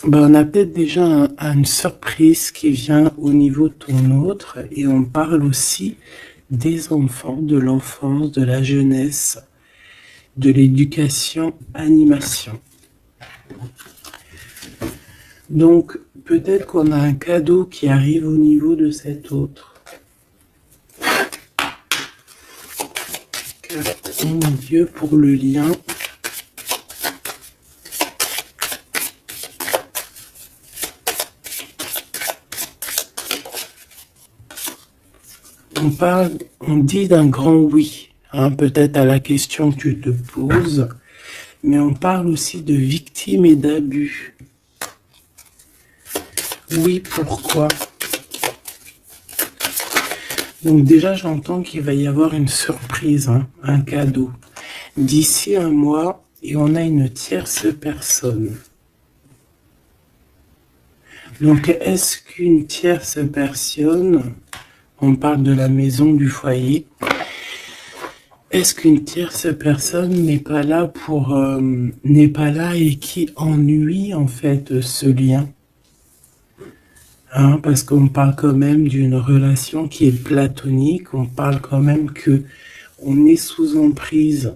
Ben, on a peut-être déjà une surprise qui vient au niveau de ton autre et on parle aussi des enfants, de l'enfance, de la jeunesse, de l'éducation, animation. Donc, peut-être qu'on a un cadeau qui arrive au niveau de cet autre. Oh mon Dieu, pour le lien. On dit d'un grand oui, hein, peut-être à la question que tu te poses, mais on parle aussi de victimes et d'abus. Oui, pourquoi? Donc déjà, j'entends qu'il va y avoir une surprise, hein, un cadeau. D'ici un mois, et on a une tierce personne. Donc, est-ce qu'une tierce personne, on parle de la maison, du foyer, est-ce qu'une tierce personne n'est pas là n'est pas là et qui ennuie en fait ce lien? Hein, parce qu'on parle quand même d'une relation qui est platonique, on parle quand même que on est sous emprise.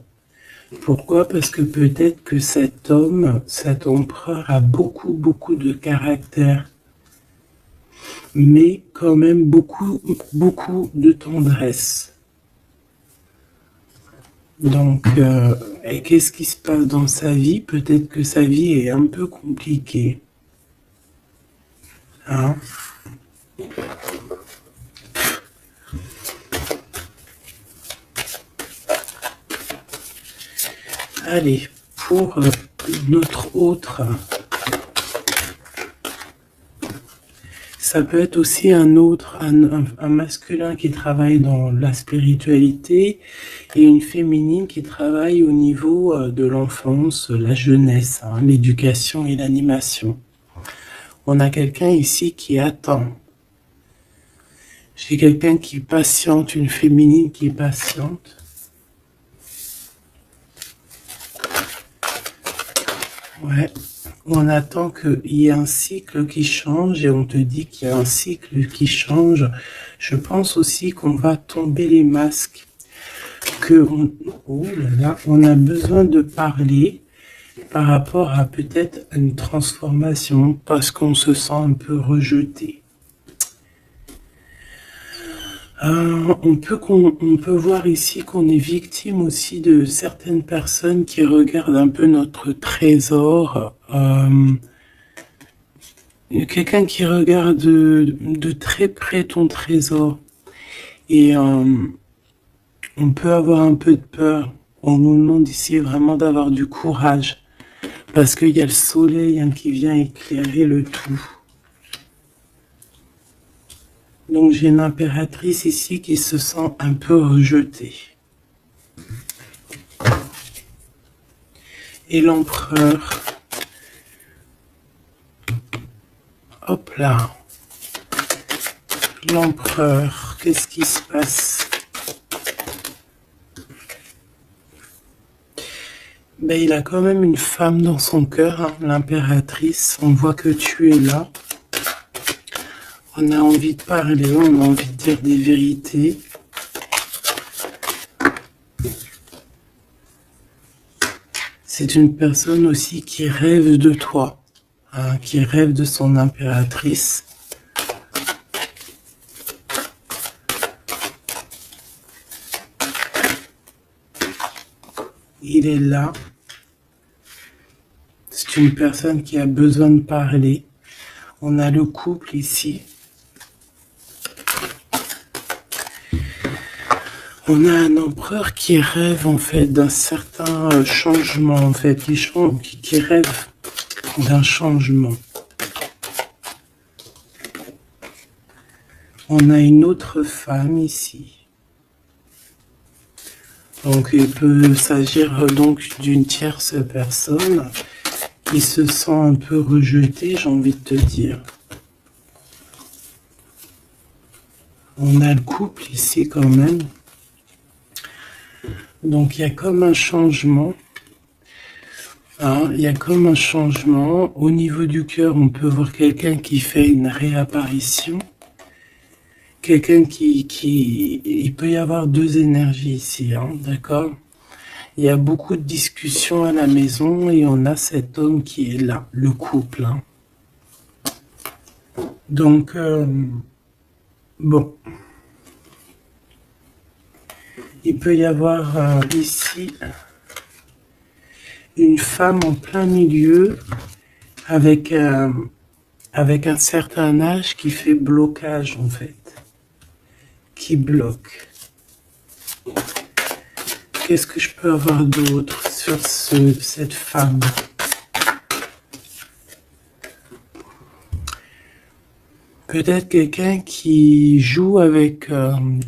Pourquoi? Parce que peut-être que cet homme, cet empereur a beaucoup de caractère, mais quand même beaucoup de tendresse. Donc, et qu'est-ce qui se passe dans sa vie? Peut-être que sa vie est un peu compliquée. Hein? Allez, pour notre autre, ça peut être aussi un masculin qui travaille dans la spiritualité et une féminine qui travaille au niveau de l'enfance, la jeunesse, hein, l'éducation et l'animation. On a quelqu'un ici qui attend. J'ai quelqu'un qui patiente, une féminine qui patiente. Ouais, on attend qu'il y ait un cycle qui change et on te dit qu'il y a un cycle qui change. Je pense aussi qu'on va tomber les masques, oh là là, on a besoin de parler par rapport à peut-être une transformation parce qu'on se sent un peu rejeté. On peut voir ici qu'on est victime aussi de certaines personnes qui regardent un peu notre trésor. Quelqu'un qui regarde de très près ton trésor. Et on peut avoir un peu de peur. On nous demande ici vraiment d'avoir du courage. Parce qu'il y a le soleil hein, qui vient éclairer le tout. Donc j'ai une impératrice ici qui se sent un peu rejetée. Et l'empereur. Hop là. L'empereur, qu'est-ce qui se passe? Ben, il a quand même une femme dans son cœur, hein, l'impératrice. On voit que tu es là. On a envie de parler, on a envie de dire des vérités. C'est une personne aussi qui rêve de toi, hein, qui rêve de son impératrice. Il est là. C'est une personne qui a besoin de parler. On a le couple ici. On a un empereur qui rêve en fait d'un certain changement en fait, qui rêve d'un changement. On a une autre femme ici. Donc il peut s'agir donc d'une tierce personne qui se sent un peu rejetée, j'ai envie de te dire. On a le couple ici quand même. Donc il y a comme un changement. Hein, il y a comme un changement. Au niveau du cœur, on peut voir quelqu'un qui fait une réapparition. Quelqu'un il peut y avoir deux énergies ici, hein, d'accord? Il y a beaucoup de discussions à la maison et on a cet homme qui est là, le couple, hein. Donc, bon. Il peut y avoir ici une femme en plein milieu avec un certain âge qui fait blocage en fait, qui bloque. Qu'est-ce que je peux avoir d'autre sur cette femme? Peut-être quelqu'un qui joue avec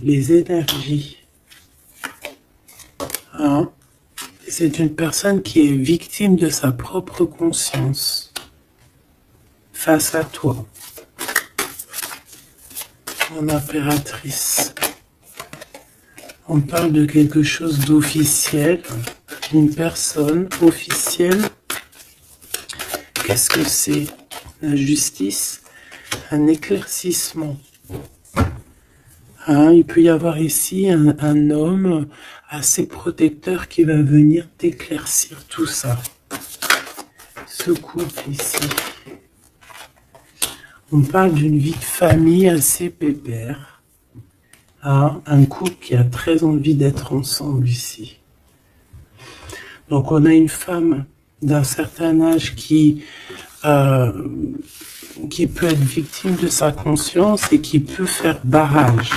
les énergies. Hein? C'est une personne qui est victime de sa propre conscience face à toi. En impératrice. On parle de quelque chose d'officiel, une personne officielle. Qu'est-ce que c'est? La justice, un éclaircissement. Hein, il peut y avoir ici un homme assez protecteur qui va venir t'éclaircir tout ça. Ce couple ici. On parle d'une vie de famille assez pépère. Hein, un couple qui a très envie d'être ensemble ici. Donc on a une femme d'un certain âge qui peut être victime de sa conscience et qui peut faire barrage.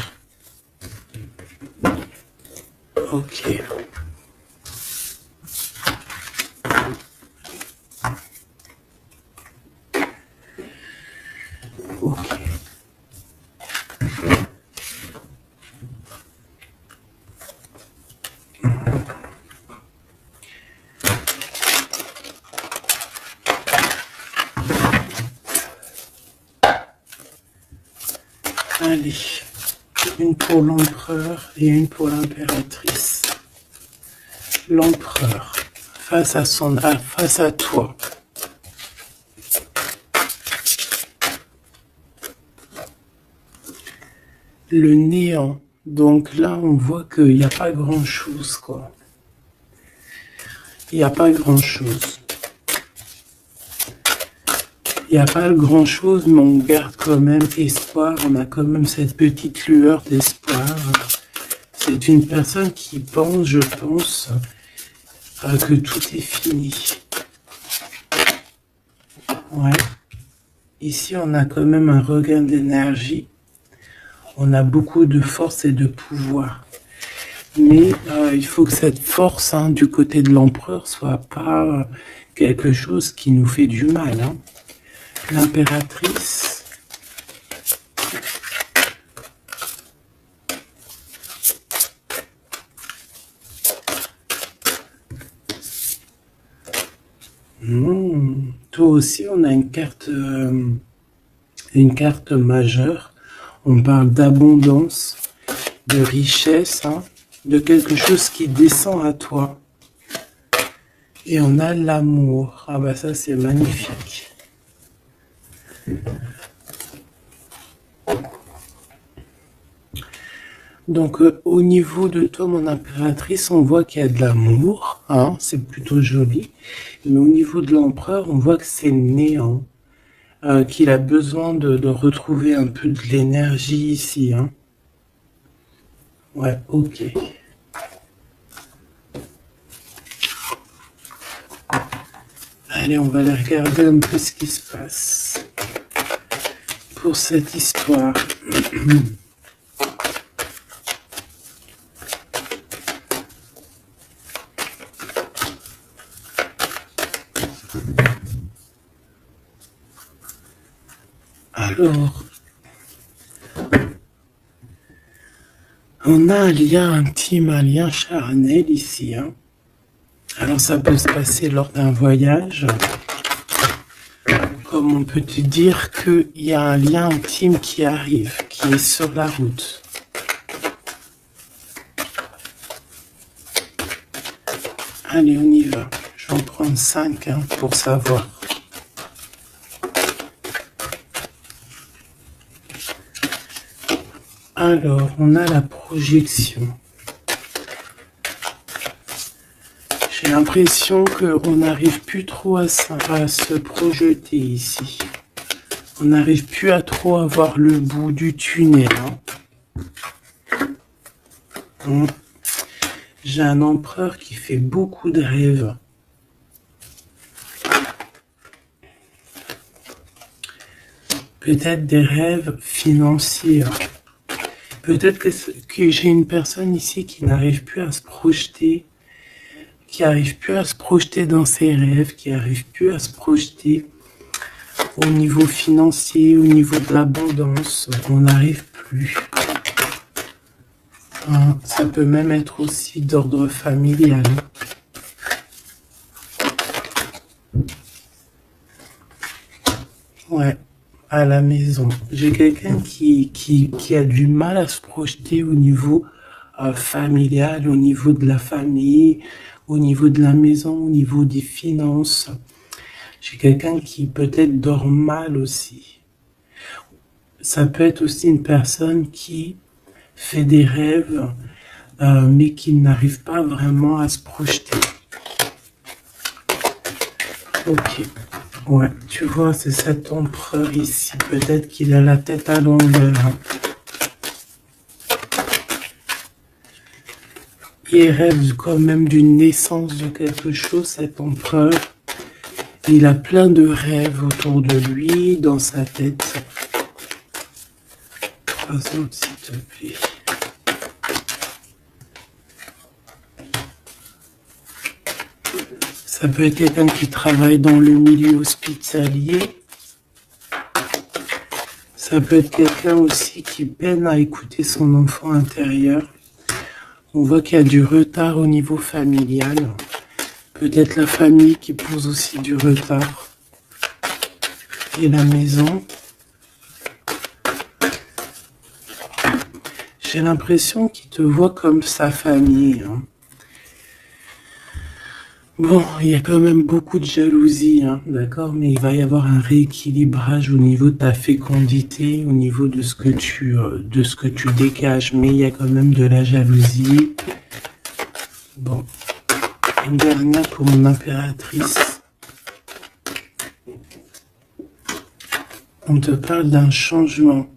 Ok. Ok. Allez, une pour l'empereur et une pour l'impératrice. L'empereur, face à toi. Le néant. Donc là, on voit qu'il n'y a pas grand-chose, quoi. Il n'y a pas grand-chose. Il n'y a pas grand-chose, mais on garde quand même espoir. On a quand même cette petite lueur d'espoir. C'est une personne qui pense, je pense, que tout est fini. Ouais. Ici, on a quand même un regain d'énergie. On a beaucoup de force et de pouvoir. Mais il faut que cette force, hein, du côté de l'empereur, soit pas quelque chose qui nous fait du mal, hein. L'impératrice. Toi aussi, on a une carte majeure. On parle d'abondance, de richesse, hein, de quelque chose qui descend à toi. Et on a l'amour. Ah bah ça, c'est magnifique. Donc au niveau de toi, mon impératrice, on voit qu'il y a de l'amour, hein, c'est plutôt joli. Mais au niveau de l'empereur, on voit que c'est néant, qu'il a besoin de retrouver un peu de l'énergie ici, hein. Ouais, ok. Allez, on va aller regarder un peu ce qui se passe pour cette histoire. Alors, on a un lien intime, un lien charnel ici, hein. Alors ça peut se passer lors d'un voyage, comme on peut te dire qu'il y a un lien intime qui arrive, qui est sur la route. Allez, on y va. Je vais en prendre 5 hein, pour savoir. Alors, on a la projection. J'ai l'impression qu'on n'arrive plus trop à se projeter ici. On n'arrive plus à trop avoir le bout du tunnel. Hein. J'ai un empereur qui fait beaucoup de rêves. Peut-être des rêves financiers. Peut-être que j'ai une personne ici qui n'arrive plus à se projeter, qui n'arrive plus à se projeter dans ses rêves, qui n'arrive plus à se projeter au niveau financier, au niveau de l'abondance. On n'arrive plus. Ça peut même être aussi d'ordre familial. Ouais, à la maison. J'ai quelqu'un qui a du mal à se projeter au niveau familial, au niveau de la famille, au niveau de la maison, au niveau des finances. J'ai quelqu'un qui peut-être dort mal aussi. Ça peut être aussi une personne qui fait des rêves, mais qui n'arrive pas vraiment à se projeter. Ok. Ouais, tu vois, c'est cet empereur ici. Peut-être qu'il a la tête à l'envers. Il rêve quand même d'une naissance de quelque chose, cet empereur. Il a plein de rêves autour de lui, dans sa tête. 3 autres, s'il te plaît. Ça peut être quelqu'un qui travaille dans le milieu hospitalier. Ça peut être quelqu'un aussi qui peine à écouter son enfant intérieur. On voit qu'il y a du retard au niveau familial. Peut-être la famille qui pose aussi du retard. Et la maison. J'ai l'impression qu'il te voit comme sa famille. Bon, il y a quand même beaucoup de jalousie, d'accord, mais il va y avoir un rééquilibrage au niveau de ta fécondité, au niveau de ce que tu dégages, mais il y a quand même de la jalousie. Bon, une dernière pour mon impératrice. On te parle d'un changement,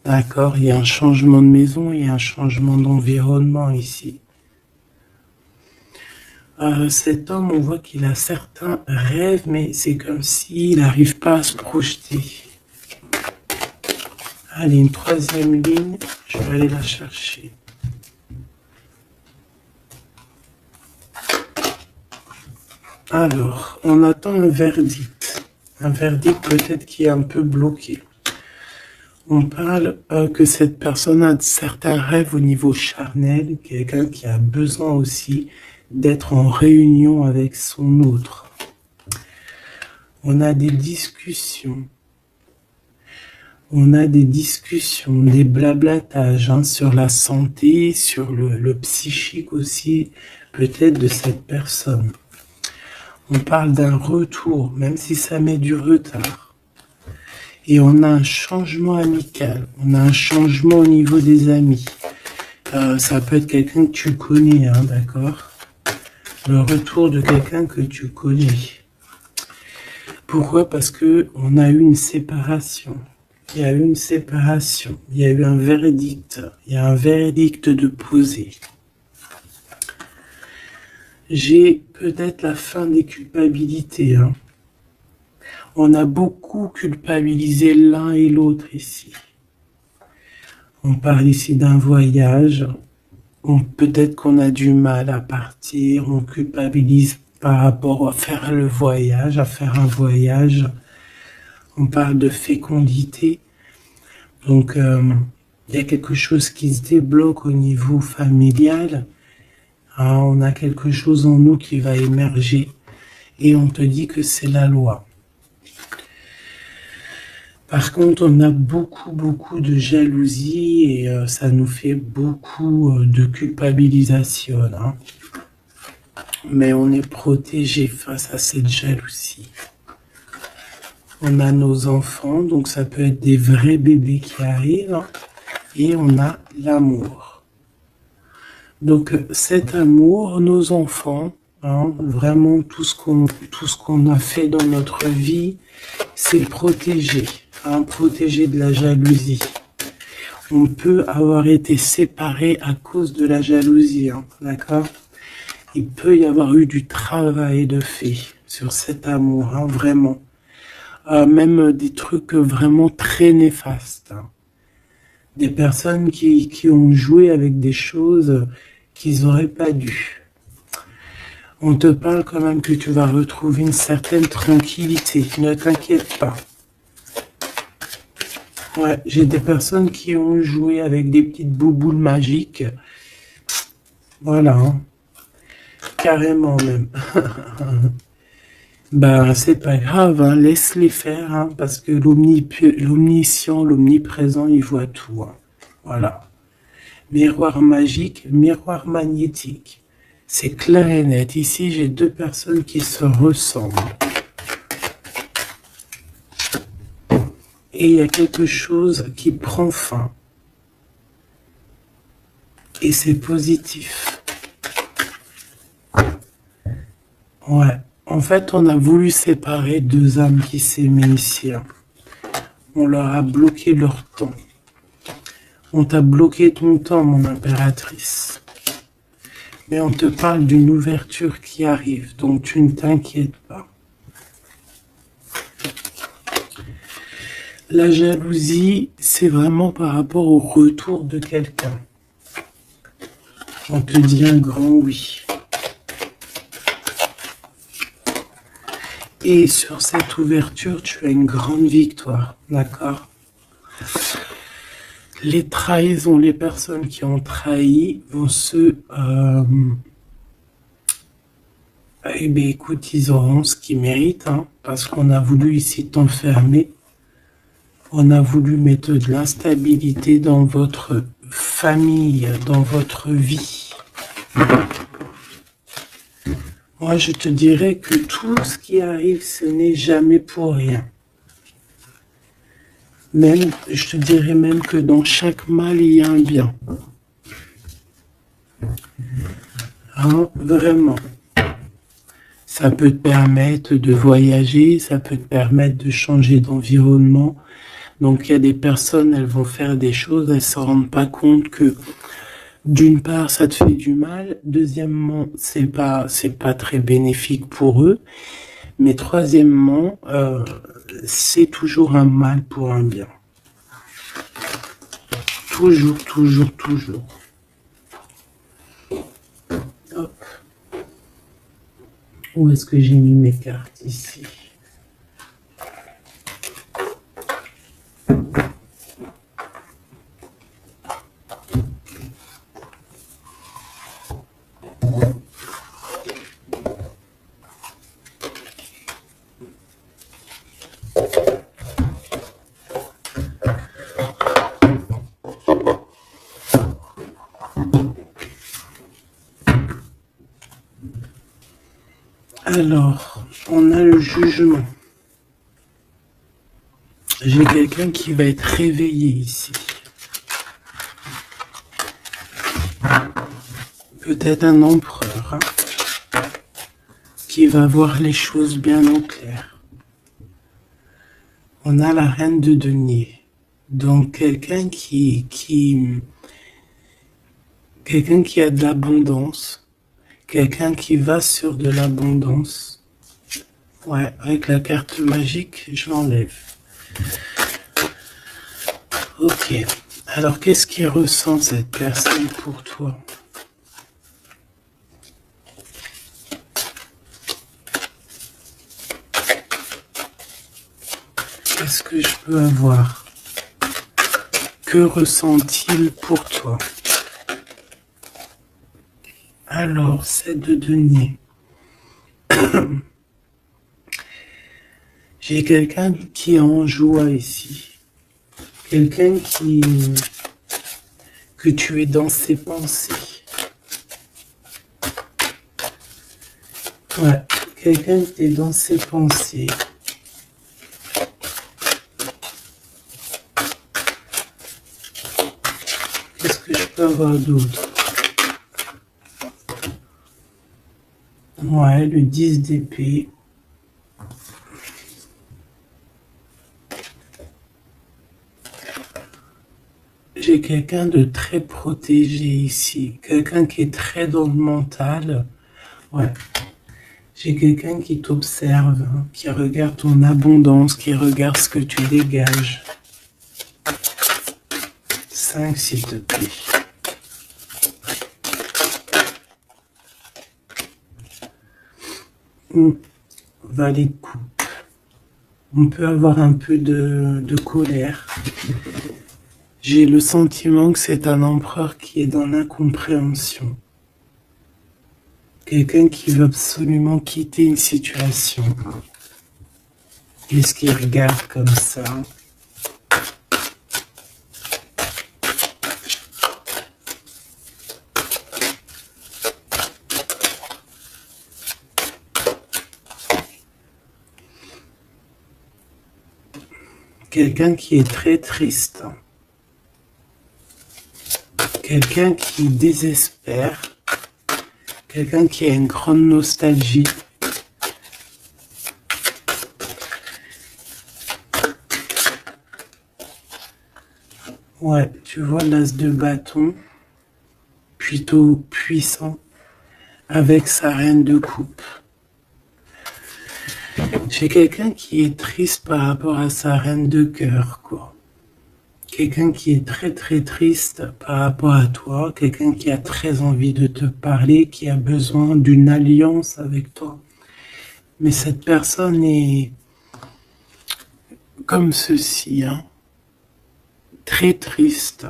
d'accord, il y a un changement de maison, il y a un changement d'environnement ici. Cet homme, on voit qu'il a certains rêves, mais c'est comme s'il n'arrive pas à se projeter. Allez, une 3e ligne, je vais aller la chercher. Alors, on attend un verdict. Un verdict peut-être qui est un peu bloqué. On parle que cette personne a certains rêves au niveau charnel, quelqu'un qui a besoin aussi d'être en réunion avec son autre. On a des discussions. On a des discussions, des blablatages sur la santé, sur le psychique aussi, peut-être de cette personne. On parle d'un retour, même si ça met du retard. Et on a un changement amical, on a un changement au niveau des amis. Ça peut être quelqu'un que tu connais, d'accord ? Le retour de quelqu'un que tu connais. Pourquoi? Parce que on a eu une séparation. Il y a eu une séparation. Il y a eu un verdict. Il y a un verdict de poser. J'ai peut-être la fin des culpabilités. On a beaucoup culpabilisé l'un et l'autre ici. On parle ici d'un voyage. Peut-être qu'on a du mal à partir, on culpabilise par rapport à faire le voyage, à faire un voyage. On parle de fécondité. Donc, il y a quelque chose qui se débloque au niveau familial. On a quelque chose en nous qui va émerger. Et on te dit que c'est la loi. Par contre, on a beaucoup de jalousie et ça nous fait beaucoup de culpabilisation. mais on est protégé face à cette jalousie. On a nos enfants, donc ça peut être des vrais bébés qui arrivent, hein, et on a l'amour. Donc cet amour, nos enfants, hein, vraiment tout ce qu'on a fait dans notre vie, c'est protégé, hein, protégé de la jalousie. On peut avoir été séparés à cause de la jalousie, hein, d'accord? Il peut y avoir eu du travail de fait sur cet amour, hein, vraiment. Même des trucs vraiment très néfastes. Hein. Des personnes qui ont joué avec des choses qu'ils n'auraient pas dû. On te parle quand même que tu vas retrouver une certaine tranquillité. Ne t'inquiète pas. Ouais, j'ai des personnes qui ont joué avec des petites bouboules magiques. Voilà. Hein. Carrément même. Ben, c'est pas grave, hein, laisse-les faire, hein, parce que l'omniscient, l'omniprésent, il voit tout. Hein. Voilà. Miroir magique, miroir magnétique. C'est clair et net. Ici, j'ai deux personnes qui se ressemblent. Et il y a quelque chose qui prend fin. Et c'est positif. Ouais. En fait, on a voulu séparer deux âmes qui s'aimaient ici. Hein. On leur a bloqué leur temps. On t'a bloqué ton temps, mon impératrice. Mais on te parle d'une ouverture qui arrive, donc tu ne t'inquiètes pas. La jalousie, c'est vraiment par rapport au retour de quelqu'un. On te dit un grand oui. Et sur cette ouverture, tu as une grande victoire, d'accord? Les trahisons, les personnes qui ont trahi vont se... eh bien, écoute, ils auront ce qu'ils méritent, hein, parce qu'on a voulu ici t'enfermer. On a voulu mettre de l'instabilité dans votre famille, dans votre vie. Moi, je te dirais que tout ce qui arrive, ce n'est jamais pour rien. Même, je te dirais même que dans chaque mal, il y a un bien. Hein, vraiment. Ça peut te permettre de voyager, ça peut te permettre de changer d'environnement. Donc, il y a des personnes, elles vont faire des choses, elles ne se rendent pas compte que d'une part, ça te fait du mal. Deuxièmement, c'est pas très bénéfique pour eux. Mais troisièmement, c'est toujours un mal pour un bien. Toujours, toujours, toujours. Hop. Où est-ce que j'ai mis mes cartes ici? Alors, on a le jugement. J'ai quelqu'un qui va être réveillé ici. Peut-être un empereur, hein, qui va voir les choses bien au clair. On a la reine de denier. Donc, quelqu'un qui a de l'abondance. Quelqu'un qui va sur de l'abondance. Ouais, avec la carte magique, je l'enlève. Ok. Alors, qu'est-ce qu'il ressent cette personne pour toi? Qu'est-ce que je peux avoir? Que ressent-il pour toi? Alors, c'est de denier. J'ai quelqu'un qui est en joie ici. Quelqu'un que tu es dans ses pensées. Ouais, quelqu'un qui est dans ses pensées. Qu'est-ce que je peux avoir d'autre? Ouais, le 10 d'épée. J'ai quelqu'un de très protégé ici. Quelqu'un qui est très dans le mental. Ouais. J'ai quelqu'un qui t'observe, hein, qui regarde ton abondance, qui regarde ce que tu dégages. 5, s'il te plaît. Valet de coupe. On peut avoir un peu de colère. J'ai le sentiment que c'est un empereur qui est dans l'incompréhension. Quelqu'un qui veut absolument quitter une situation. Qu'est-ce qu'il regarde comme ça? Quelqu'un qui est très triste. Quelqu'un qui désespère. Quelqu'un qui a une grande nostalgie. Ouais, tu vois l'as de bâton, plutôt puissant, avec sa reine de coupe. J'ai quelqu'un qui est triste par rapport à sa reine de cœur, quoi. Quelqu'un qui est très très triste par rapport à toi, quelqu'un qui a très envie de te parler, qui a besoin d'une alliance avec toi. Mais cette personne est comme ceci, hein. Très triste.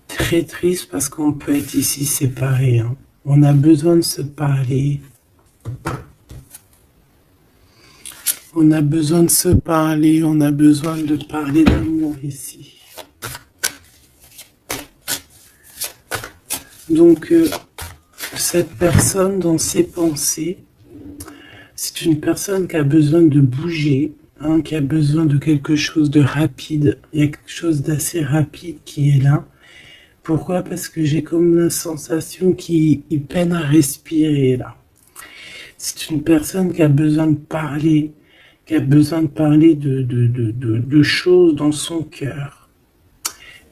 Très triste parce qu'on peut être ici séparés, hein. On a besoin de se parler. On a besoin de se parler, on a besoin de parler d'amour ici. Donc, cette personne, dans ses pensées, c'est une personne qui a besoin de bouger, hein, qui a besoin de quelque chose de rapide. Il y a quelque chose d'assez rapide qui est là. Pourquoi? Parce que j'ai comme la sensation qu'il peine à respirer là. C'est une personne qui a besoin de parler, qui a besoin de parler de choses dans son cœur.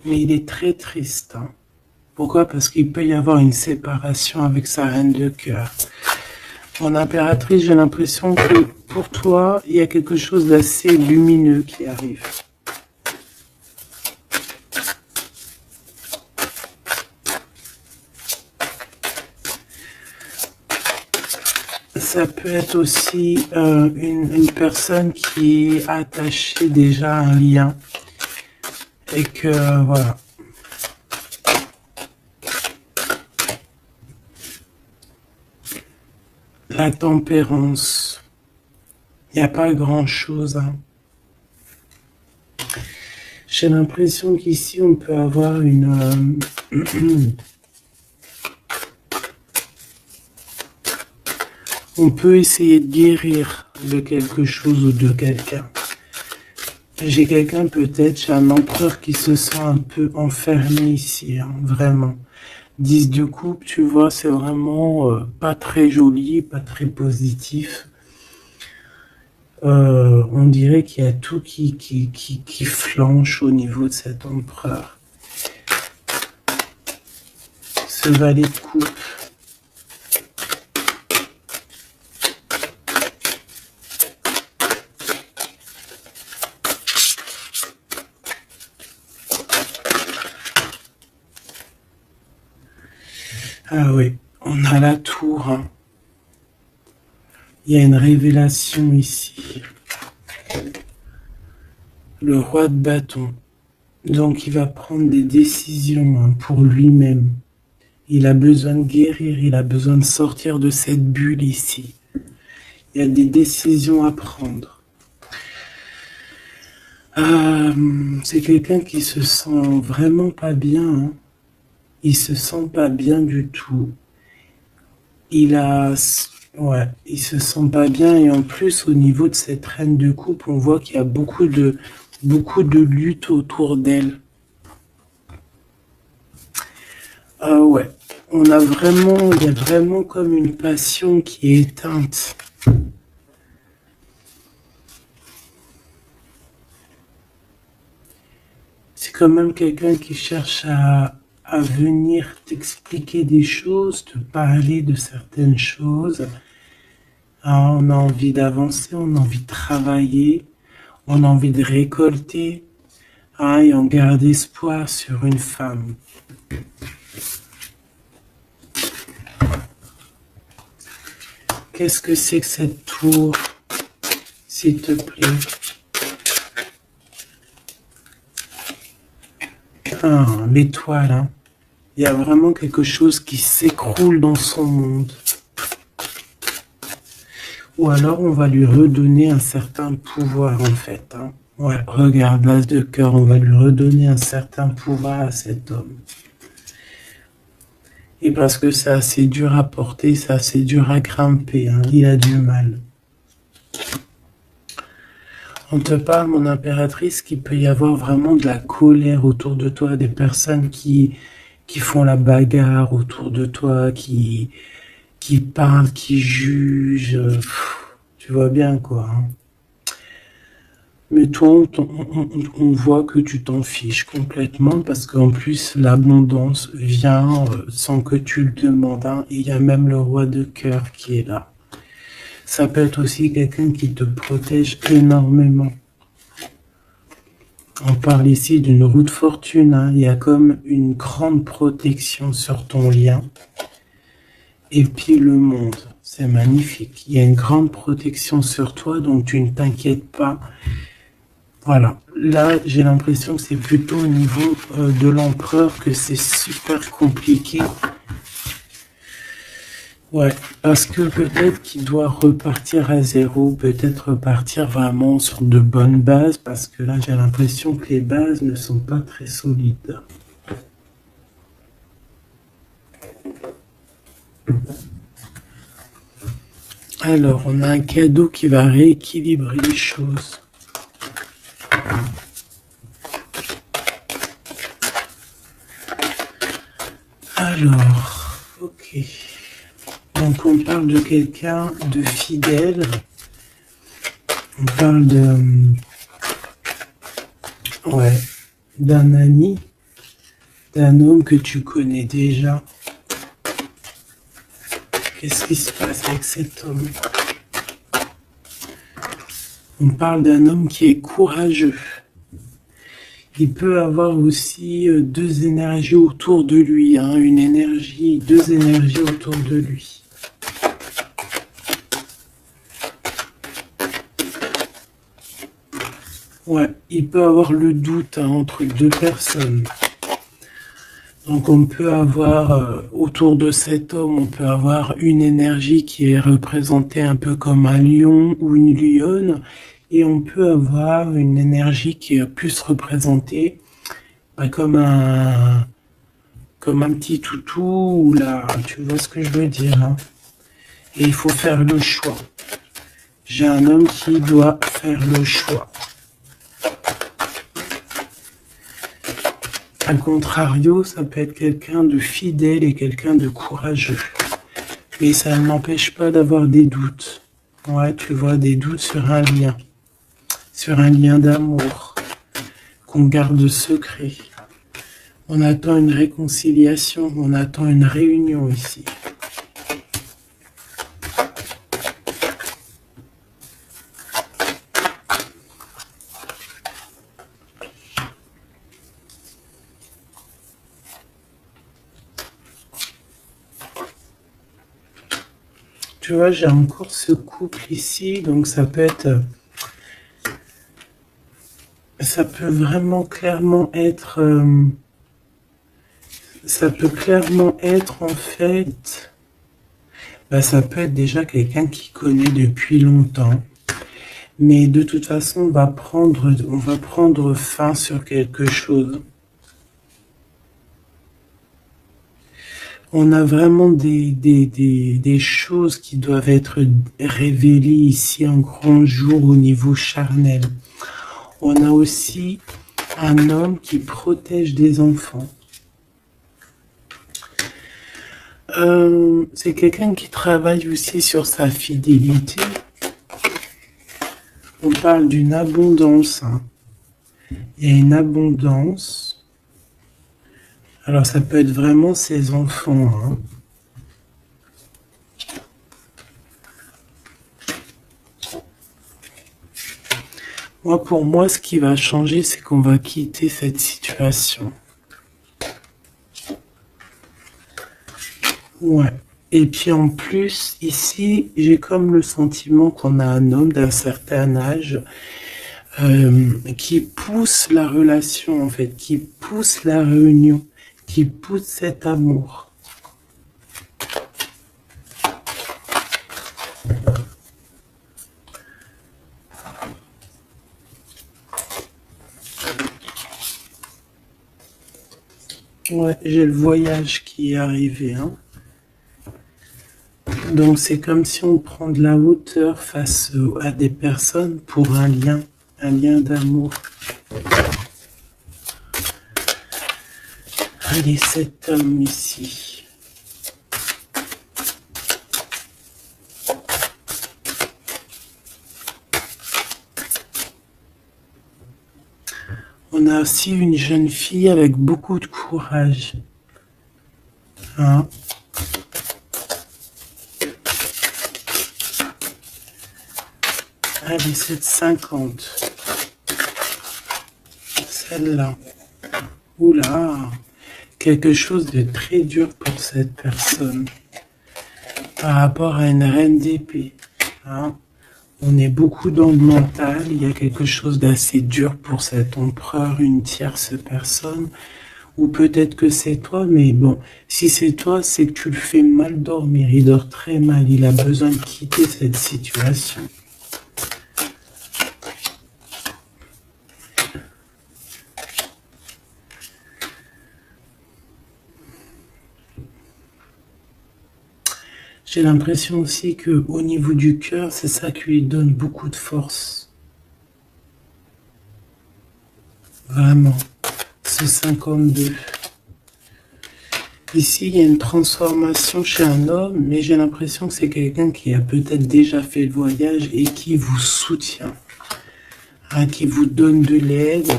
Mais il est très triste. Hein. Pourquoi? Parce qu'il peut y avoir une séparation avec sa reine de cœur. Mon impératrice, j'ai l'impression que pour toi, il y a quelque chose d'assez lumineux qui arrive. Ça peut être aussi une personne qui est attachée déjà à un lien et que voilà. La tempérance, il n'y a pas grand-chose. Hein. J'ai l'impression qu'ici on peut avoir une on peut essayer de guérir de quelque chose ou de quelqu'un. J'ai quelqu'un peut-être, j'ai un empereur qui se sent un peu enfermé ici, hein, vraiment. 10 de coupe, tu vois, c'est vraiment pas très joli, pas très positif. On dirait qu'il y a tout qui flanche au niveau de cet empereur. Ce valet de coupe. Ah oui, on a la tour. Hein. Il y a une révélation ici. Le roi de bâton. Donc il va prendre des décisions hein, pour lui-même. Il a besoin de guérir, il a besoin de sortir de cette bulle ici. Il y a des décisions à prendre. C'est quelqu'un qui se sent vraiment pas bien. Hein. Il se sent pas bien du tout. Il a Ouais, il se sent pas bien et en plus au niveau de cette reine de coupe, on voit qu'il y a beaucoup de lutte autour d'elle. Ah ouais, il y a vraiment comme une passion qui est éteinte. C'est quand même quelqu'un qui cherche à venir t'expliquer des choses, te parler de certaines choses. Ah, on a envie d'avancer, on a envie de travailler, on a envie de récolter, ah, et on garde espoir sur une femme. Qu'est-ce que c'est que cette tour, s'il te plaît? Ah, l'étoile, hein. Il y a vraiment quelque chose qui s'écroule dans son monde. Ou alors on va lui redonner un certain pouvoir en fait. Hein. Ouais, regarde, l'as de cœur, on va lui redonner un certain pouvoir à cet homme. Et parce que c'est assez dur à porter, c'est assez dur à grimper, hein. Il a du mal. On te parle, mon impératrice, qu'il peut y avoir vraiment de la colère autour de toi, des personnes qui font la bagarre autour de toi, qui parlent, qui jugent. Tu vois bien quoi. Hein. Mais toi, on voit que tu t'en fiches complètement parce qu'en plus, l'abondance vient sans que tu le demandes. Hein, et il y a même le roi de cœur qui est là. Ça peut être aussi quelqu'un qui te protège énormément. On parle ici d'une roue de fortune. Hein, il y a comme une grande protection sur ton lien. Et puis le monde, c'est magnifique. Il y a une grande protection sur toi, donc tu ne t'inquiètes pas. Voilà, là j'ai l'impression que c'est plutôt au niveau de l'empereur que c'est super compliqué. Ouais, parce que peut-être qu'il doit repartir à zéro, peut-être repartir vraiment sur de bonnes bases, parce que là j'ai l'impression que les bases ne sont pas très solides. Alors, on a un cadeau qui va rééquilibrer les choses. Alors, ok. Donc on parle de quelqu'un de fidèle. On parle ouais, d'un ami, d'un homme que tu connais déjà. Qu'est-ce qui se passe avec cet homme? On parle d'un homme qui est courageux. Il peut avoir aussi deux énergies autour de lui, hein, deux énergies autour de lui. Ouais, il peut avoir le doute hein, entre deux personnes. Donc on peut avoir, autour de cet homme, on peut avoir une énergie qui est représentée un peu comme un lion ou une lionne, et on peut avoir une énergie qui est plus représentée bah, comme un petit toutou, ou là, tu vois ce que je veux dire. Hein. Et il faut faire le choix. J'ai un homme qui doit faire le choix. A contrario, ça peut être quelqu'un de fidèle et quelqu'un de courageux. Mais ça ne m'empêche pas d'avoir des doutes. Ouais, tu vois, des doutes sur un lien d'amour qu'on garde secret. On attend une réconciliation, on attend une réunion ici. Tu vois, j'ai encore ce couple ici, donc ça peut vraiment clairement être, ça peut clairement être en fait, bah, ça peut être déjà quelqu'un qui connaît depuis longtemps, mais de toute façon, on va prendre fin sur quelque chose. On a vraiment des choses qui doivent être révélées ici un grand jour au niveau charnel. On a aussi un homme qui protège des enfants. C'est quelqu'un qui travaille aussi sur sa fidélité. On parle d'une abondance. Hein. Il y a une abondance. Alors ça peut être vraiment ses enfants. Hein. Moi, pour moi, ce qui va changer, c'est qu'on va quitter cette situation. Ouais. Et puis en plus, ici, j'ai comme le sentiment qu'on a un homme d'un certain âge qui pousse la relation, en fait, qui pousse la réunion, qui pousse cet amour. Ouais, j'ai le voyage qui est arrivé, hein. Donc c'est comme si on prend de la hauteur face à des personnes pour un lien d'amour. Allez, cet homme ici. On a aussi une jeune fille avec beaucoup de courage. Hein? Allez, c'est 50. Celle-là. Oula, quelque chose de très dur pour cette personne. Par rapport à une reine d'épée. Hein? On est beaucoup dans le mental. Il y a quelque chose d'assez dur pour cet empereur, une tierce personne. Ou peut-être que c'est toi, mais bon, si c'est toi, c'est que tu le fais mal dormir. Il dort très mal. Il a besoin de quitter cette situation. J'ai l'impression aussi que au niveau du cœur, c'est ça qui lui donne beaucoup de force. Vraiment. Ce 52. Ici, il y a une transformation chez un homme, mais j'ai l'impression que c'est quelqu'un qui a peut-être déjà fait le voyage et qui vous soutient, hein, qui vous donne de l'aide,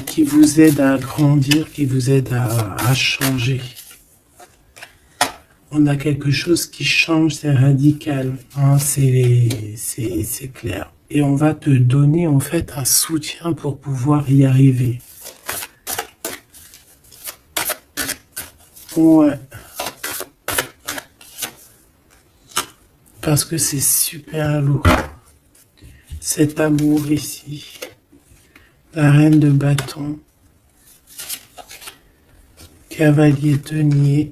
qui vous aide à grandir, qui vous aide à changer. On a quelque chose qui change, c'est radical, hein, c'est clair. Et on va te donner en fait un soutien pour pouvoir y arriver. Ouais. Parce que c'est super lourd. Cet amour ici. La reine de bâton. Cavalier denier.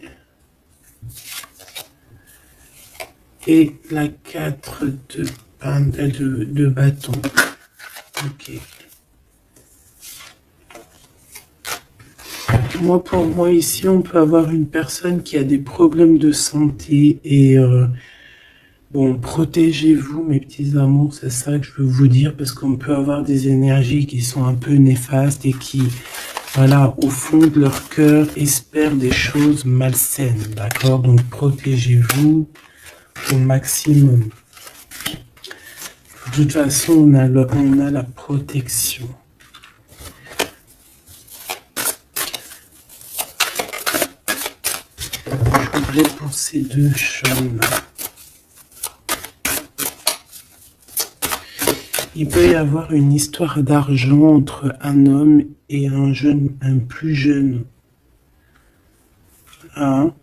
Et la 4 de bâton. Ok. Moi, pour moi, ici, on peut avoir une personne qui a des problèmes de santé et bon, protégez-vous, mes petits amours, c'est ça que je veux vous dire, parce qu'on peut avoir des énergies qui sont un peu néfastes et qui, voilà, au fond de leur cœur, espèrent des choses malsaines, d'accord? Donc, protégez-vous au maximum. De toute façon, on a la protection. Pour ces deux choses-là. Il peut y avoir une histoire d'argent entre un homme et un plus jeune. Hein?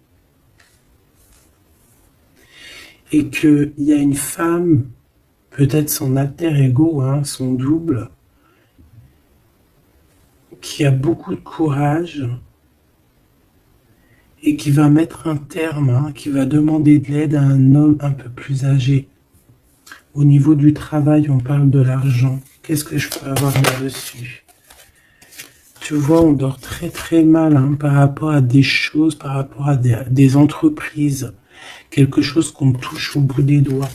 Et qu'il y a une femme, peut-être son alter ego, hein, son double, qui a beaucoup de courage et qui va mettre un terme, hein, qui va demander de l'aide à un homme un peu plus âgé. Au niveau du travail, on parle de l'argent. Qu'est-ce que je peux avoir là-dessus? tu vois, on dort très très mal hein, par rapport à des choses, par rapport à des entreprises. Quelque chose qu'on touche au bout des doigts.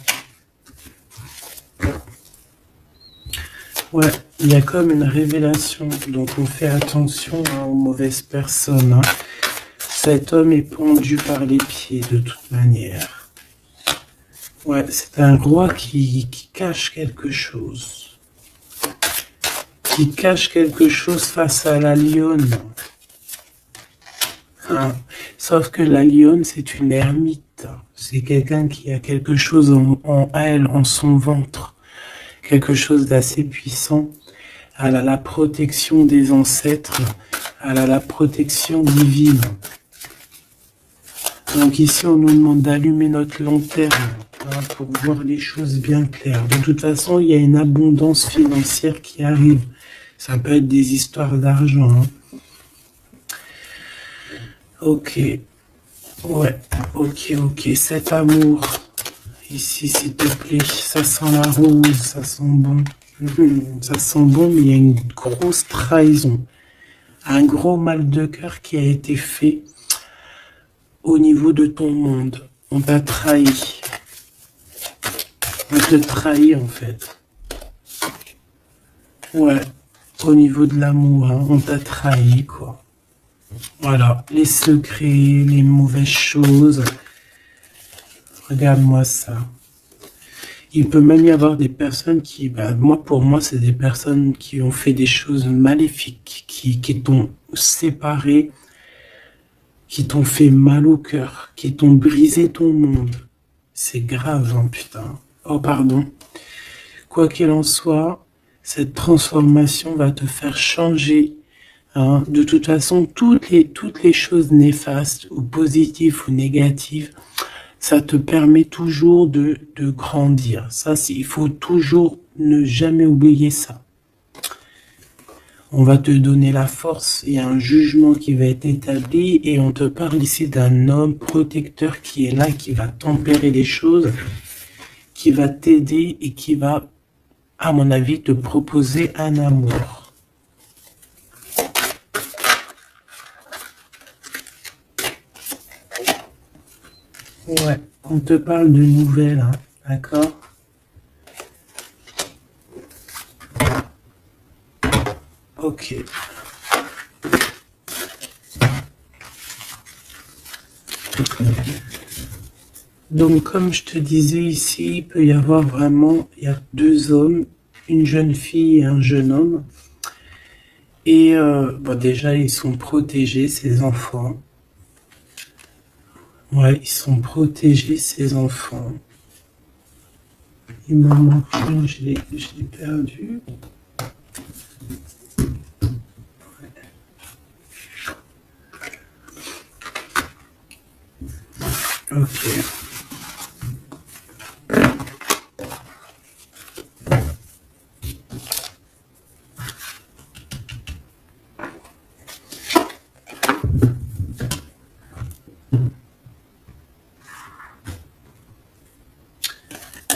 Ouais, il y a comme une révélation, donc on fait attention hein, aux mauvaises personnes. Hein. Cet homme est pendu par les pieds de toute manière. Ouais, c'est un roi qui cache quelque chose. Qui cache quelque chose face à la lionne. Hein. Sauf que la lionne, c'est une ermite. C'est quelqu'un qui a quelque chose en elle, en son ventre. Quelque chose d'assez puissant. Elle a la protection des ancêtres. Elle a la protection divine. Donc ici, on nous demande d'allumer notre lanterne hein, pour voir les choses bien claires. De toute façon, il y a une abondance financière qui arrive. Ça peut être des histoires d'argent. Hein. Ok. Ouais. Ok. Cet amour. Ici, s'il te plaît. Ça sent la rose. Ça sent bon. Ça sent bon, mais il y a une grosse trahison. Un gros mal de cœur qui a été fait au niveau de ton monde. On t'a trahi. On te trahit, en fait. Ouais. Au niveau de l'amour, hein, on t'a trahi, quoi. Voilà, les secrets, les mauvaises choses. Regarde-moi ça. Il peut même y avoir des personnes qui, pour moi, c'est des personnes qui ont fait des choses maléfiques, qui t'ont séparé, qui t'ont fait mal au cœur, qui t'ont brisé ton monde. C'est grave, hein, putain. Oh, pardon. Quoi qu'il en soit, cette transformation va te faire changer. Hein. De toute façon, toutes les choses néfastes, ou positives ou négatives, ça te permet toujours de grandir. Ça, il faut toujours ne jamais oublier ça. On va te donner la force, il y a un jugement qui va être établi et on te parle ici d'un homme protecteur qui est là, qui va tempérer les choses, qui va t'aider et qui va, à mon avis, te proposer un amour. Ouais, on te parle de nouvelles, hein, d'accord? Ok. Donc, comme je te disais ici, il peut y avoir vraiment, il y a deux hommes, une jeune fille et un jeune homme. Et déjà, ils sont protégés, ces enfants. Ouais, ils sont protégés, ces enfants. Il m'en manque un, je l'ai perdu. Ok.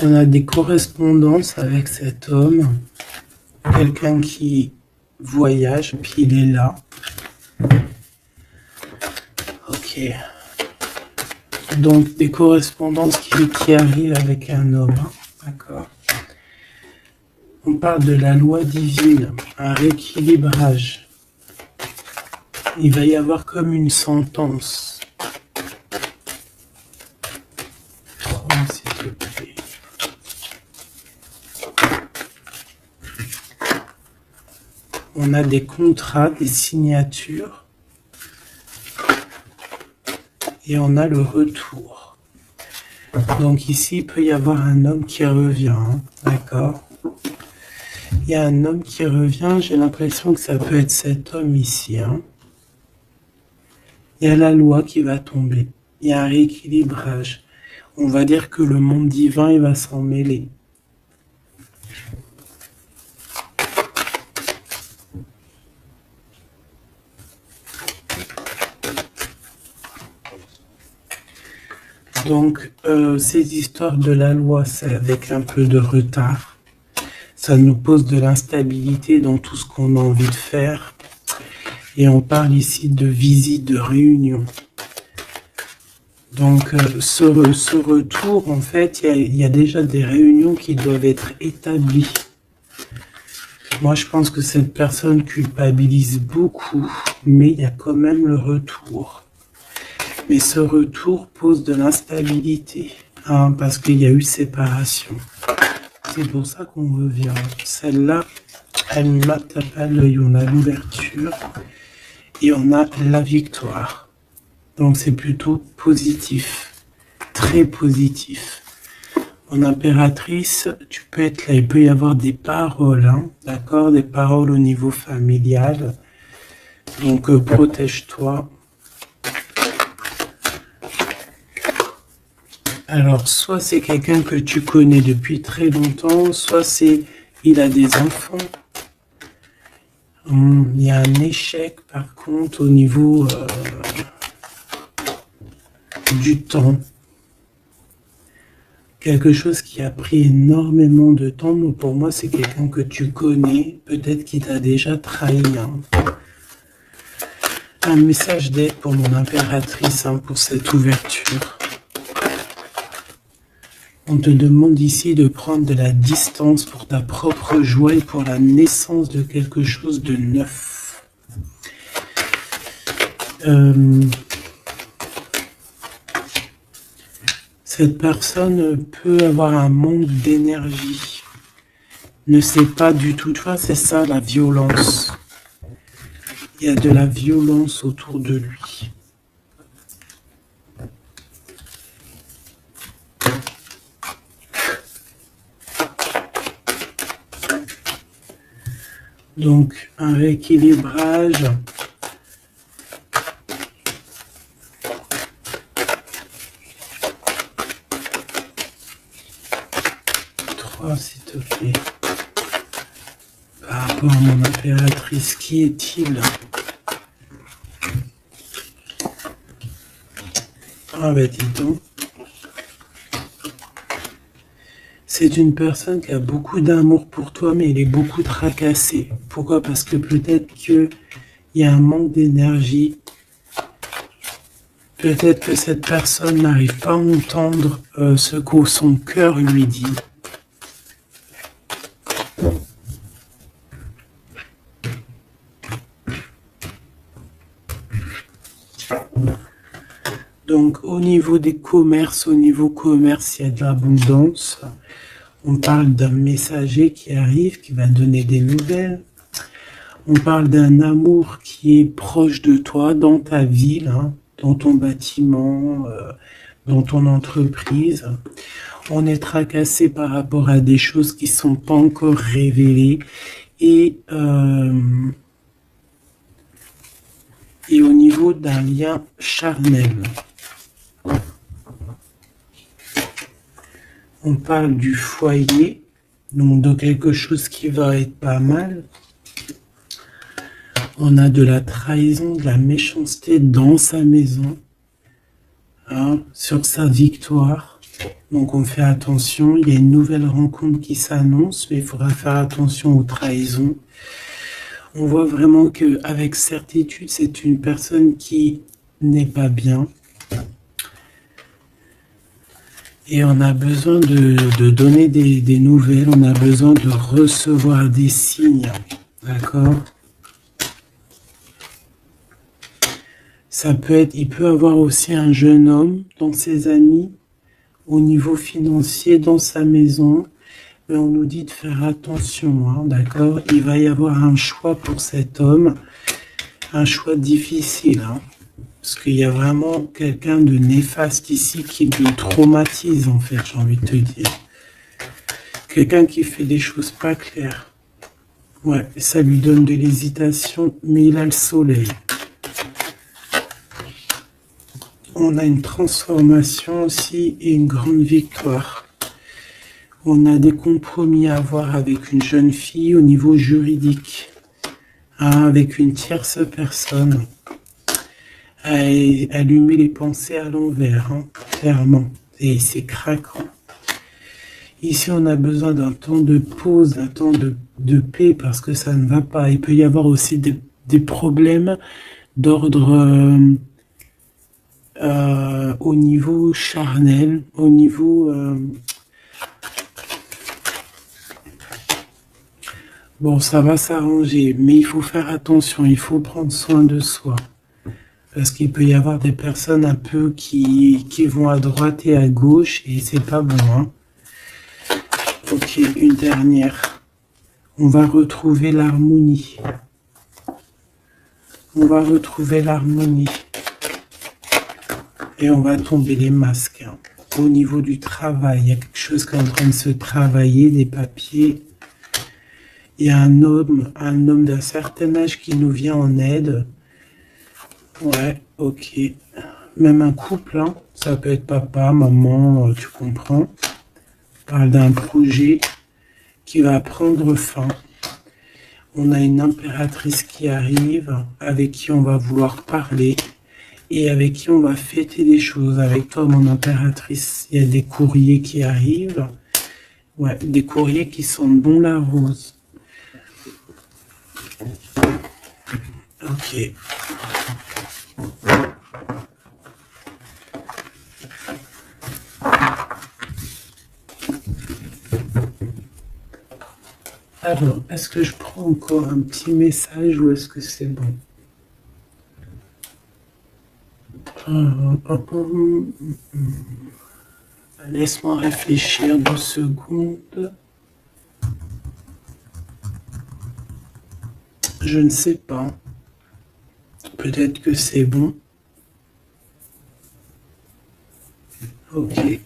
On a des correspondances avec cet homme, quelqu'un qui voyage, puis il est là. Ok. Donc des correspondances qui arrivent avec un homme, hein. D'accord. On parle de la loi divine, un rééquilibrage. Il va y avoir comme une sentence. Oh, s'il te plaît. On a des contrats, des signatures. Et on a le retour. Donc ici, il peut y avoir un homme qui revient. Hein, d'accord? Il y a un homme qui revient. J'ai l'impression que ça peut être cet homme ici. Hein. Il y a la loi qui va tomber. Il y a un rééquilibrage. On va dire que le monde divin, il va s'en mêler. Donc, ces histoires de la loi, c'est avec un peu de retard. Ça nous pose de l'instabilité dans tout ce qu'on a envie de faire. Et on parle ici de visite, de réunion. Donc, ce retour, en fait, il y a déjà des réunions qui doivent être établies. Moi, je pense que cette personne culpabilise beaucoup, mais il y a quand même le retour. Mais ce retour pose de l'instabilité, hein, parce qu'il y a eu séparation. C'est pour ça qu'on revient. Celle-là, elle me tape à l'œil. On a l'ouverture et on a la victoire. Donc, c'est plutôt positif, très positif. En impératrice, tu peux être là, il peut y avoir des paroles, hein, d'accord, des paroles au niveau familial. Donc, protège-toi. Alors, soit c'est quelqu'un que tu connais depuis très longtemps, soit il a des enfants. Il y a un échec, par contre, au niveau du temps. Quelque chose qui a pris énormément de temps, mais pour moi, c'est quelqu'un que tu connais, peut-être qui t'a déjà trahi. Hein. Un message d'aide pour mon impératrice, hein, pour cette ouverture. On te demande ici de prendre de la distance pour ta propre joie et pour la naissance de quelque chose de neuf. Cette personne peut avoir un manque d'énergie, ne sait pas du tout, tu vois, c'est ça la violence. Il y a de la violence autour de lui. Donc, un rééquilibrage. S'il te plaît, par rapport à mon impératrice, qui est-il? Ah ben dis donc, c'est une personne qui a beaucoup d'amour pour toi, mais il est beaucoup tracassé. Pourquoi? Parce que peut-être qu'il y a un manque d'énergie. Peut-être que cette personne n'arrive pas à entendre ce que son cœur lui dit. Donc, au niveau des commerces, il y a de l'abondance. On parle d'un messager qui arrive, qui va donner des nouvelles. On parle d'un amour qui est proche de toi, dans ta ville, hein, dans ton bâtiment, dans ton entreprise. On est tracassé par rapport à des choses qui ne sont pas encore révélées. Et au niveau d'un lien charnel. On parle du foyer, donc de quelque chose qui va être pas mal. On a de la trahison, de la méchanceté dans sa maison, hein, sur sa victoire. Donc on fait attention, il y a une nouvelle rencontre qui s'annonce, mais il faudra faire attention aux trahisons. On voit vraiment qu'avec certitude, c'est une personne qui n'est pas bien. Et on a besoin de donner des nouvelles, on a besoin de recevoir des signes, d'accord? Ça peut être, il peut avoir aussi un jeune homme dans ses amis, au niveau financier, dans sa maison, mais on nous dit de faire attention, hein, d'accord? Il va y avoir un choix pour cet homme, un choix difficile, hein. Parce qu'il y a vraiment quelqu'un de néfaste ici qui le traumatise, en fait, j'ai envie de te dire. Quelqu'un qui fait des choses pas claires. Ouais, ça lui donne de l'hésitation, mais il a le soleil. On a une transformation aussi et une grande victoire. On a des compromis à avoir avec une jeune fille au niveau juridique, hein, avec une tierce personne. Allumer les pensées à l'envers, hein, clairement, et c'est craquant. Ici, on a besoin d'un temps de pause, d'un temps de paix, parce que ça ne va pas. Il peut y avoir aussi des problèmes d'ordre au niveau charnel, au niveau... Bon, ça va s'arranger, mais il faut faire attention, il faut prendre soin de soi. Parce qu'il peut y avoir des personnes un peu qui vont à droite et à gauche, et c'est pas bon, hein. Ok, une dernière. On va retrouver l'harmonie. On va retrouver l'harmonie. Et on va tomber les masques. Hein. Au niveau du travail, il y a quelque chose qui est en train de se travailler, des papiers. Il y a un homme d'un certain âge qui nous vient en aide. Ouais, ok. Même un couple, hein. Ça peut être papa, maman, tu comprends. On parle d'un projet qui va prendre fin. On a une impératrice qui arrive, avec qui on va vouloir parler et avec qui on va fêter des choses. Avec toi, mon impératrice, il y a des courriers qui arrivent. Ouais, des courriers qui sentent bon la rose. Ok. Alors, est-ce que je prends encore un petit message ou est-ce que c'est bon? Laisse-moi réfléchir 2 secondes. Je ne sais pas. Peut-être que c'est bon. Ok.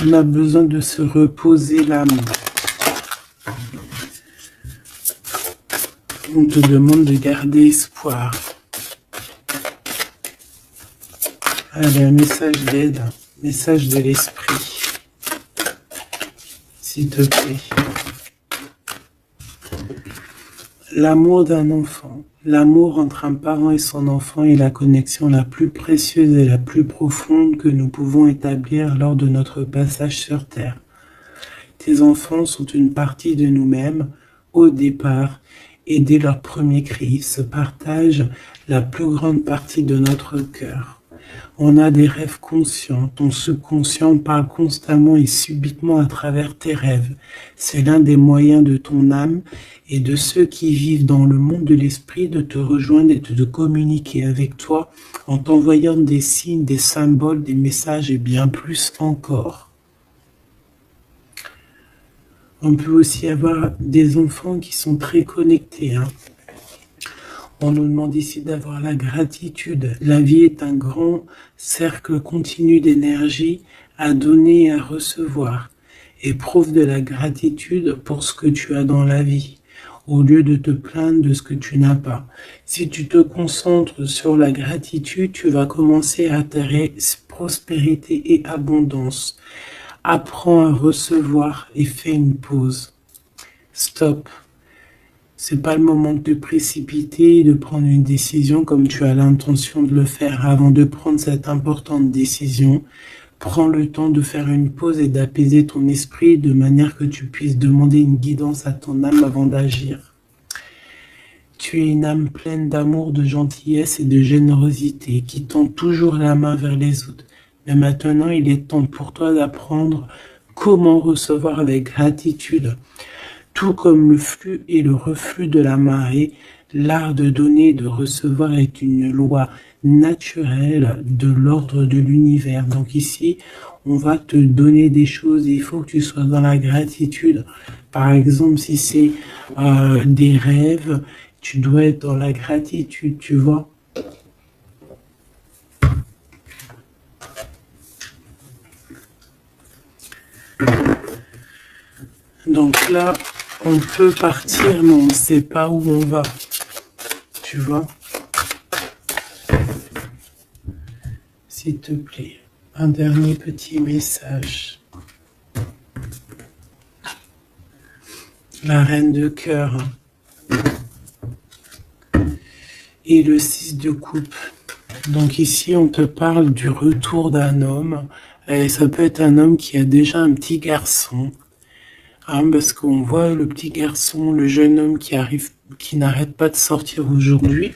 On a besoin de se reposer l'âme. On te demande de garder espoir. Allez, un message d'aide, message de l'esprit. S'il te plaît. L'amour d'un enfant. L'amour entre un parent et son enfant est la connexion la plus précieuse et la plus profonde que nous pouvons établir lors de notre passage sur Terre. Tes enfants sont une partie de nous-mêmes au départ et dès leur premier cri, ils se partagent la plus grande partie de notre cœur. On a des rêves conscients, ton subconscient parle constamment et subitement à travers tes rêves. C'est l'un des moyens de ton âme et de ceux qui vivent dans le monde de l'esprit de te rejoindre et de communiquer avec toi en t'envoyant des signes, des symboles, des messages et bien plus encore. On peut aussi avoir des enfants qui sont très connectés, hein. On nous demande ici d'avoir la gratitude. La vie est un grand cercle continu d'énergie à donner et à recevoir. Éprouve de la gratitude pour ce que tu as dans la vie, au lieu de te plaindre de ce que tu n'as pas. Si tu te concentres sur la gratitude, tu vas commencer à atterrir prospérité et abondance. Apprends à recevoir et fais une pause. Stop. C'est pas le moment de te précipiter et de prendre une décision comme tu as l'intention de le faire. Avant de prendre cette importante décision, prends le temps de faire une pause et d'apaiser ton esprit de manière que tu puisses demander une guidance à ton âme avant d'agir. Tu es une âme pleine d'amour, de gentillesse et de générosité qui tend toujours la main vers les autres. Mais maintenant, il est temps pour toi d'apprendre comment recevoir avec gratitude. Tout comme le flux et le reflux de la marée, l'art de donner et de recevoir est une loi naturelle de l'ordre de l'univers. Donc ici, on va te donner des choses et il faut que tu sois dans la gratitude. Par exemple, si c'est des rêves, tu dois être dans la gratitude, tu vois. Donc là, on peut partir, mais on ne sait pas où on va. Tu vois? S'il te plaît, un dernier petit message. La reine de cœur et le 6 de coupe. Donc ici, on te parle du retour d'un homme. Et ça peut être un homme qui a déjà un petit garçon. Hein, parce qu'on voit le petit garçon, le jeune homme qui arrive, qui n'arrête pas de sortir aujourd'hui.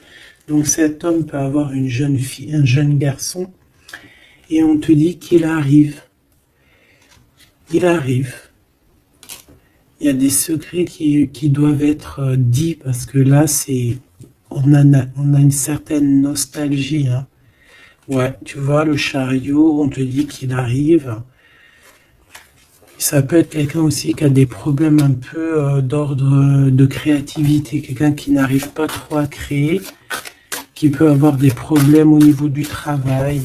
Donc cet homme peut avoir une jeune fille, un jeune garçon. Et on te dit qu'il arrive. Il arrive. Il y a des secrets qui doivent être dits parce que là, on a une certaine nostalgie. Hein. Ouais, tu vois, le chariot, on te dit qu'il arrive. Ça peut être quelqu'un aussi qui a des problèmes un peu d'ordre de créativité, quelqu'un qui n'arrive pas trop à créer, qui peut avoir des problèmes au niveau du travail.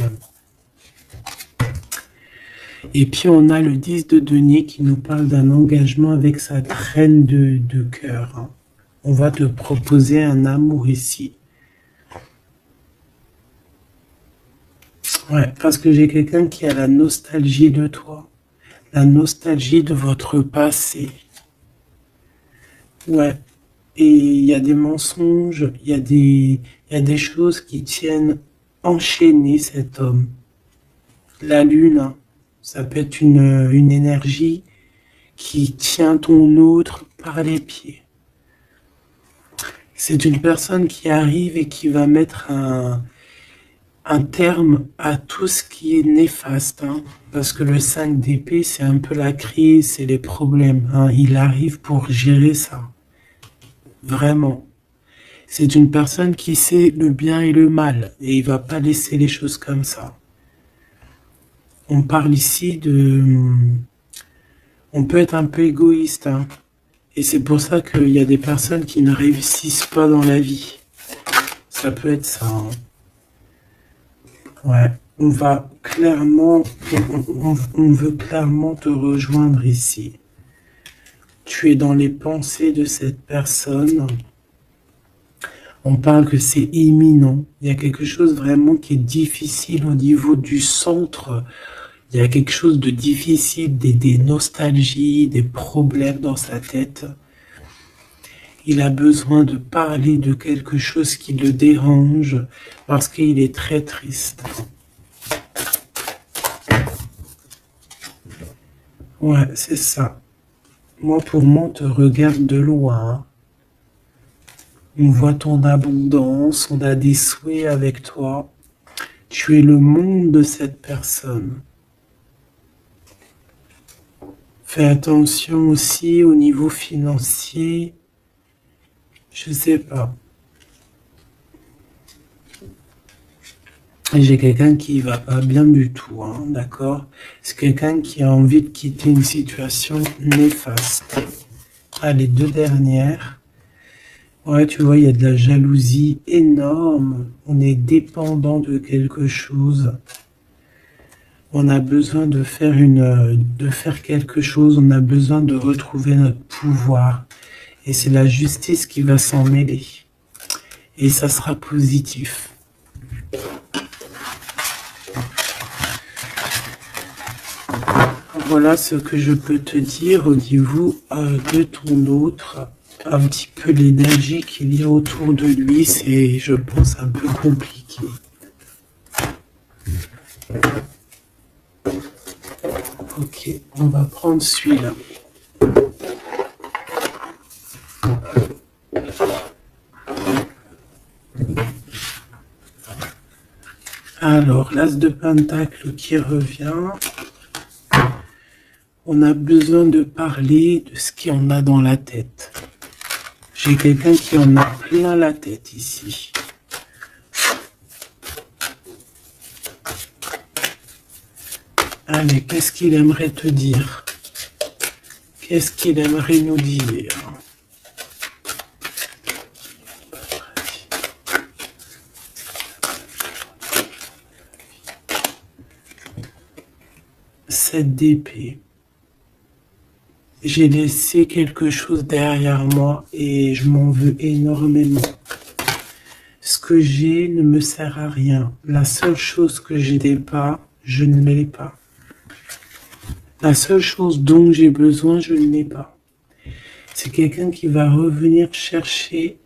Et puis on a le 10 de denier qui nous parle d'un engagement avec sa reine de cœur. Hein. On va te proposer un amour ici. Ouais, parce que j'ai quelqu'un qui a la nostalgie de toi. La nostalgie de votre passé. Ouais. Et il y a des mensonges, il y a des choses qui tiennent enchaîner cet homme. La lune, hein, ça peut être une énergie qui tient ton autre par les pieds. C'est une personne qui arrive et qui va mettre un terme à tout ce qui est néfaste. Hein, parce que le 5 d'épée, c'est un peu la crise, c'est les problèmes. Hein, il arrive pour gérer ça. Vraiment. C'est une personne qui sait le bien et le mal. Et il va pas laisser les choses comme ça. On parle ici de... On peut être un peu égoïste. Hein, et c'est pour ça qu'il y a des personnes qui ne réussissent pas dans la vie. Ça peut être ça. Hein. Ouais. On va clairement... On veut clairement te rejoindre ici. Tu es dans les pensées de cette personne. On parle que c'est imminent. Il y a quelque chose vraiment qui est difficile au niveau du centre. Il y a quelque chose de difficile, des nostalgies, des problèmes dans sa tête. Il a besoin de parler de quelque chose qui le dérange parce qu'il est très triste. Ouais, c'est ça. Moi, pour moi, on te regarde de loin. On voit ton abondance, on a des souhaits avec toi. Tu es le monde de cette personne. Fais attention aussi au niveau financier. Je sais pas. J'ai quelqu'un qui va pas bien du tout, hein, d'accord? C'est quelqu'un qui a envie de quitter une situation néfaste. Ah, les deux dernières. Ouais, tu vois, il y a de la jalousie énorme. On est dépendant de quelque chose. On a besoin de faire quelque chose. On a besoin de retrouver notre pouvoir. Et c'est la justice qui va s'en mêler. Et ça sera positif. Voilà ce que je peux te dire au niveau de ton autre. Un petit peu l'énergie qu'il y a autour de lui, c'est, je pense, un peu compliqué. Ok, on va prendre celui-là. Alors, l'as de pentacle qui revient. On a besoin de parler de ce qu'il y en a dans la tête. J'ai quelqu'un qui en a plein la tête ici. Allez, qu'est-ce qu'il aimerait te dire? Qu'est-ce qu'il aimerait nous dire? Cette d'épée. J'ai laissé quelque chose derrière moi et je m'en veux énormément. Ce que j'ai ne me sert à rien. La seule chose que je n'ai pas, je ne l'ai pas. La seule chose dont j'ai besoin, je ne l'ai pas. C'est quelqu'un qui va revenir chercher,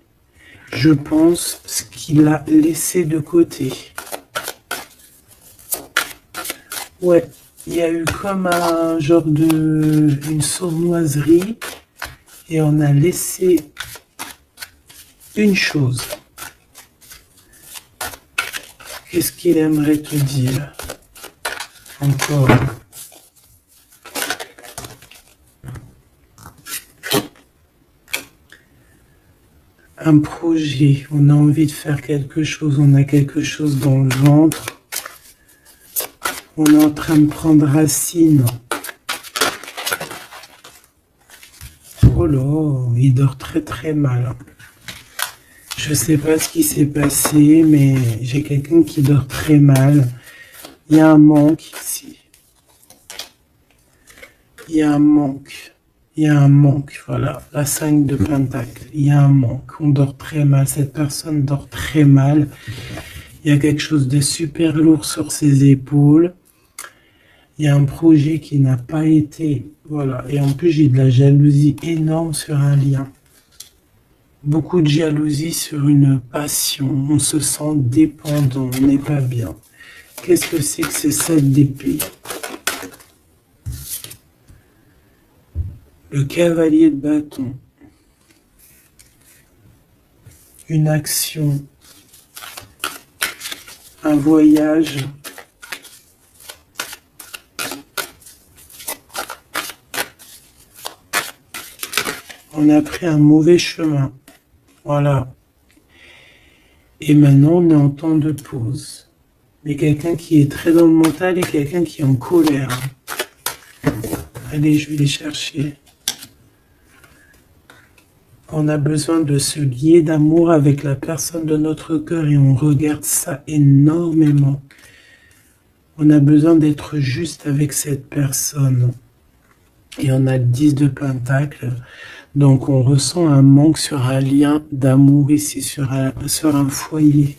je pense, ce qu'il a laissé de côté. Ouais, il y a eu comme un genre de... une sournoiserie et on a laissé une chose. Qu'est-ce qu'il aimerait te dire? Encore. Un projet, on a envie de faire quelque chose, on a quelque chose dans le ventre. On est en train de prendre racine. Oh là, il dort très très mal. Je sais pas ce qui s'est passé, mais j'ai quelqu'un qui dort très mal. Il y a un manque ici. Il y a un manque. Il y a un manque, voilà. La 5 de Pentacle. Il y a un manque. On dort très mal. Cette personne dort très mal. Il y a quelque chose de super lourd sur ses épaules. Il y a un projet qui n'a pas été... Voilà. Et en plus, j'ai de la jalousie énorme sur un lien. Beaucoup de jalousie sur une passion. On se sent dépendant. On n'est pas bien. Qu'est-ce que c'est que ces 7 d'épée? Le cavalier de bâton. Une action. Un voyage. On a pris un mauvais chemin. Voilà. Et maintenant, on est en temps de pause. Mais quelqu'un qui est très dans le mental et quelqu'un qui est en colère. Allez, je vais les chercher. On a besoin de se lier d'amour avec la personne de notre cœur et on regarde ça énormément. On a besoin d'être juste avec cette personne. Et on a le 10 de Pentacle. Donc on ressent un manque sur un lien d'amour ici, sur un foyer.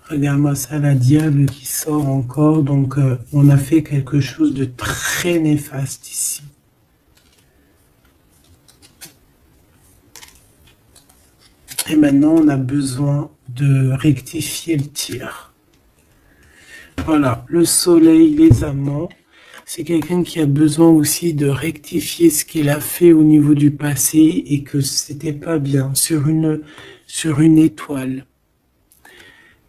Regarde-moi ça, la diable qui sort encore. Donc on a fait quelque chose de très néfaste ici. Et maintenant on a besoin de rectifier le tir. Voilà, le soleil, les amants. C'est quelqu'un qui a besoin aussi de rectifier ce qu'il a fait au niveau du passé et que c'était pas bien sur une étoile.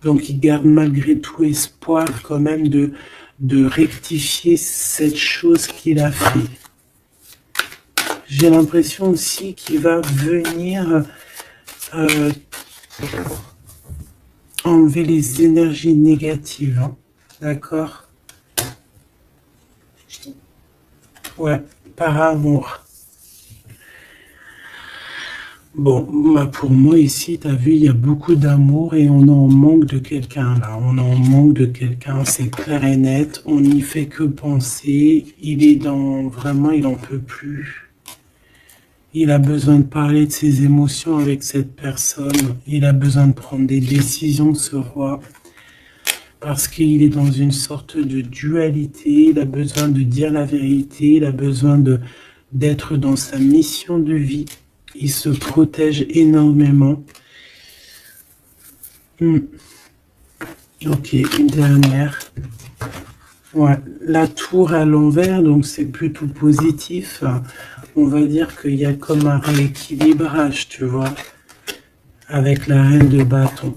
Donc il garde malgré tout espoir quand même de rectifier cette chose qu'il a fait. J'ai l'impression aussi qu'il va venir enlever les énergies négatives. Hein. D'accord ? Ouais, par amour. Bon, bah pour moi ici, tu as vu, il y a beaucoup d'amour et on en manque de quelqu'un là. On en manque de quelqu'un, c'est clair et net. On n'y fait que penser. Il est dans... Vraiment, il en peut plus. Il a besoin de parler de ses émotions avec cette personne. Il a besoin de prendre des décisions, ce roi. Parce qu'il est dans une sorte de dualité, il a besoin de dire la vérité, il a besoin d'être dans sa mission de vie. Il se protège énormément. Ok, une dernière. Ouais, la tour à l'envers, donc c'est plutôt positif. On va dire qu'il y a comme un rééquilibrage, tu vois, avec la reine de bâton.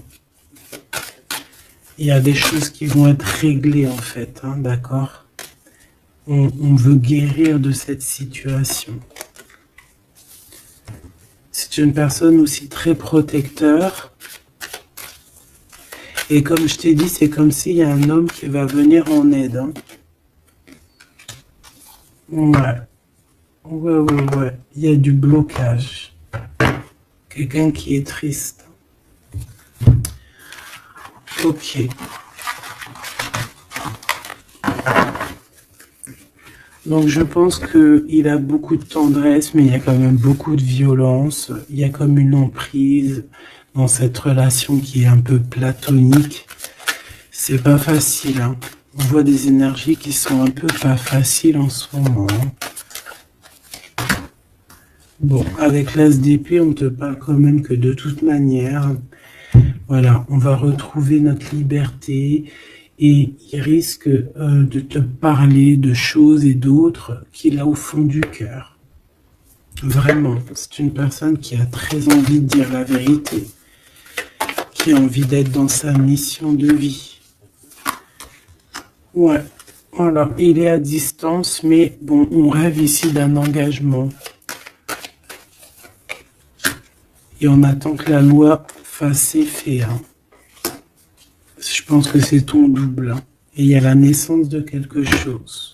Il y a des choses qui vont être réglées en fait, hein, d'accord? On veut guérir de cette situation. C'est une personne aussi très protecteur. Et comme je t'ai dit, c'est comme s'il y a un homme qui va venir en aide. Hein. Ouais. Ouais. Il y a du blocage. Quelqu'un qui est triste. Ok. Donc je pense qu'il a beaucoup de tendresse, mais il y a quand même beaucoup de violence. Il y a comme une emprise dans cette relation qui est un peu platonique. C'est pas facile. Hein. On voit des énergies qui sont un peu pas faciles en ce moment. Hein. Bon, avec l'as d'épée, on te parle quand même que de toute manière, voilà, on va retrouver notre liberté et il risque de te parler de choses et d'autres qu'il a au fond du cœur. Vraiment, c'est une personne qui a très envie de dire la vérité, qui a envie d'être dans sa mission de vie. Ouais, voilà, il est à distance, mais bon, on rêve ici d'un engagement. Et on attend que la loi fasse effet. Hein. Je pense que c'est ton double. Hein. Et il y a la naissance de quelque chose.